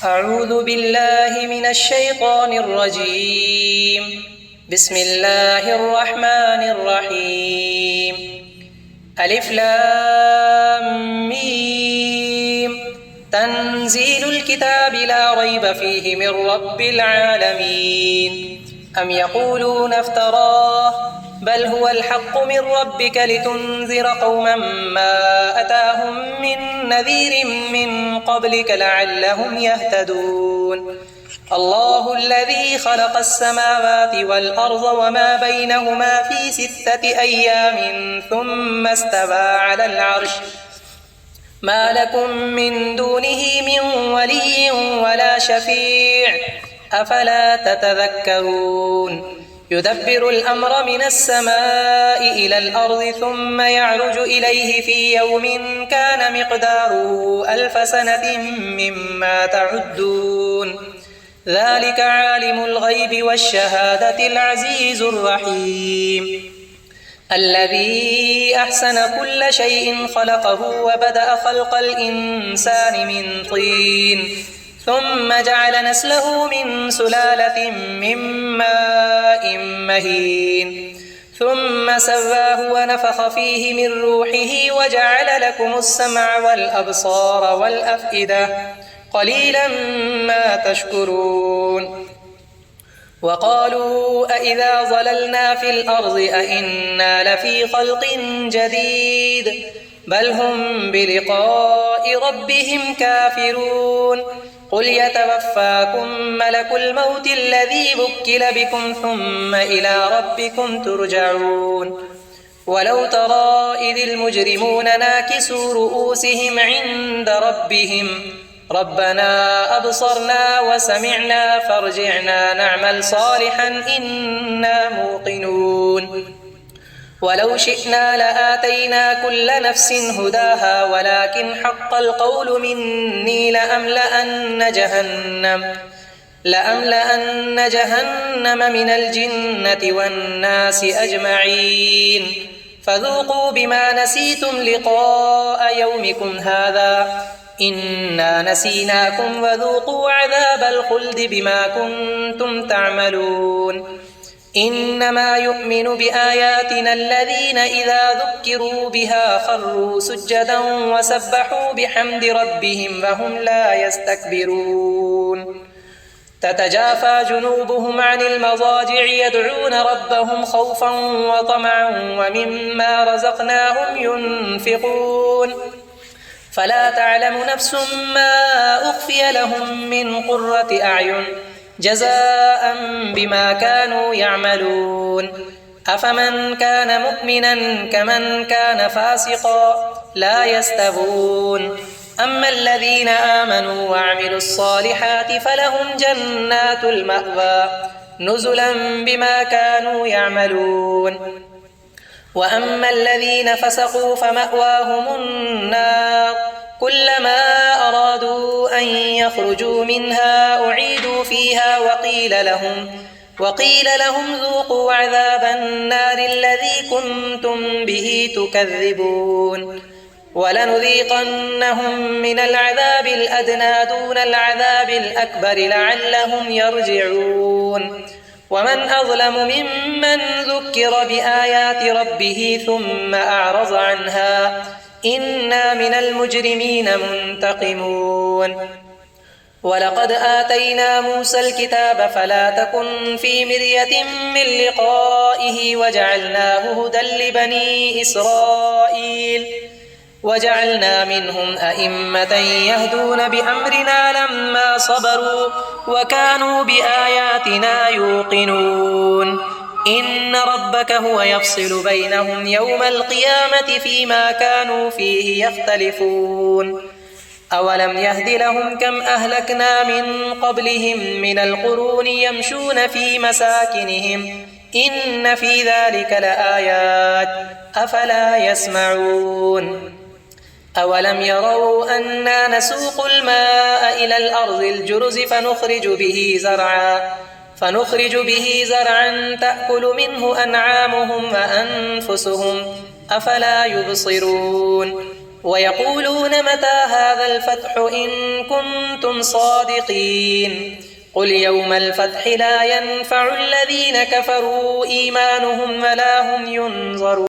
أعوذ بالله من الشيطان الرجيم. بسم الله الرحمن الرحيم. ألف لام ميم. تنزيل الكتاب لا ريب فيه من رب العالمين. أم يقولون افتراه بل هو الحق من ربك لتنذر قوما ما أتاهم من نذير من قبلك لعلهم يهتدون. الله الذي خلق السماوات والأرض وما بينهما في 6 أيام ثم استوى على العرش ما لكم من دونه من ولي ولا شفيع أفلا تتذكرون. يدبر الأمر من السماء إلى الأرض ثم يعرج إليه في يوم كان مقداره 1000 سنة مما تعدون. ذلك عالم الغيب والشهادة العزيز الرحيم. الذي أحسن كل شيء خلقه وبدأ خلق الإنسان من طين ثم جعل نسله من سلالة من ماء مهين ثم سواه ونفخ فيه من روحه وجعل لكم السمع والأبصار والأفئدة قليلا ما تشكرون. وقالوا أإذا ضللنا في الأرض أإنا لفي خلق جديد بل هم بلقاء ربهم كافرون. قل يتوفاكم ملك الموت الذي وكل بكم ثم إلى ربكم ترجعون. ولو ترى إذ المجرمون ناكسوا رؤوسهم عند ربهم ربنا أبصرنا وسمعنا فارجعنا نعمل صالحا إنا موقنون. ولو شئنا لآتينا كل نفس هداها ولكن حق القول مني لأملأن جهنم من الجنة والناس أجمعين. فذوقوا بما نسيتم لقاء يومكم هذا إنا نسيناكم وذوقوا عذاب الخلد بما كنتم تعملون. إنما يؤمن بآياتنا الذين إذا ذكروا بها خروا سجدا وسبحوا بحمد ربهم وهم لا يستكبرون. تتجافى جنوبهم عن المضاجع يدعون ربهم خوفا وطمعا ومما رزقناهم ينفقون. فلا تعلم نفس ما أخفي لهم من قرة أعين جزاء بما كانوا يعملون. أفمن كان مؤمنا كمن كان فاسقا لا يستوون. أما الذين آمنوا وعملوا الصالحات فلهم جنات المأوى نزلا بما كانوا يعملون. وأما الذين فسقوا فمأواهم النار كلما أرادوا أن يخرجوا منها أعيدوا فيها وقيل لهم ذوقوا عذاب النار الذي كنتم به تكذبون. ولنذيقنهم من العذاب الأدنى دون العذاب الأكبر لعلهم يرجعون. ومن أظلم ممن ذكر بآيات ربه ثم أعرض عنها إنا من المجرمين منتقمون. ولقد آتينا موسى الكتاب فلا تكن في مرية من لقائه وجعلناه هدى لبني إسرائيل وجعلنا منهم أئمة يهدون بأمرنا لما صبروا وكانوا بآياتنا يوقنون. إن ربك هو يفصل بينهم يوم القيامة فيما كانوا فيه يختلفون. أولم يهد لهم كم أهلكنا من قبلهم من القرون يمشون في مساكنهم إن في ذلك لآيات أفلا يسمعون. أولم يروا أنا نسوق الماء إلى الأرض الجرز فنخرج به زرعا تأكل منه أنعامهم وأنفسهم أفلا يبصرون. ويقولون متى هذا الفتح إن كنتم صادقين قل يوم الفتح لا ينفع الذين كفروا إيمانهم ولا هم ينظرون